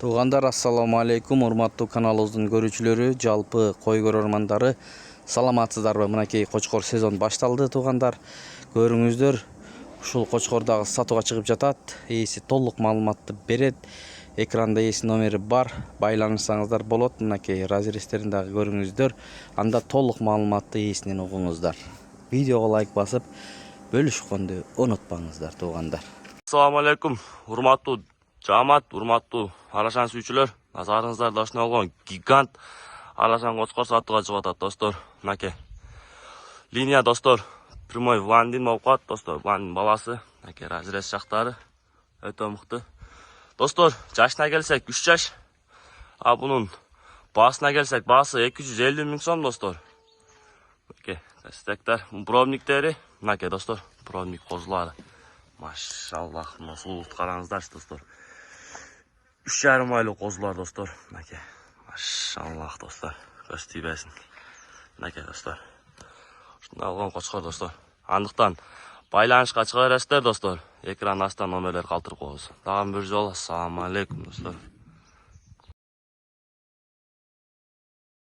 Туугандар, ассаламу алейкум, урматтуу каналыбыздын көрүүчүлөрү, жалпы кой көрөрмандары, саламатсыздарбы? Мынакей кочкор сезон башталды, туугандар. Көрүңүздөр, ушул кочкор дагы сатууга чыгып жатат. Ээси толук маалыматты берет. Экранда ээси номери бар, байланышсаңыздар болот. Мынакей разрезтерин дагы көрүңүздөр. Анда толук маалыматты ээсинен угуңуздар. Видеого лайк басып, бөлүшкөндү унутпаңыздар, туугандар. Assalamu alaikum, урматтуу жамаат, урматтуу арашан сүйүүчүлөр. Назарыңыздарда ушундай болгон гигант арашан кочкор сатууга чыгып атат, достор. Мынакей. Линия, достор, прямой блондин болуп калат, достор. Блондин баласы. Мынакей разрез жактары өтө мыкты. Достор, жашына келсек 3 жаш. А бунун басына келсек, басы 250 000 сом, достор. Мынакей, стектер, пробниктери. Мынакей, достор, пробник козулары. Машаллах, насулут караңыздарчы, достор. 3,5 айлык козулар, достор. Мынакей. Машаллах, достор. Көз тийбесин. Мынакей, достор. Ушундай алган кочкор, достор. Андыктан байланышка чыга бересиздер, достор. Экран астынан номерлер калтырып коебуз. Дагы бир жолу ассаламу алейкум, достор.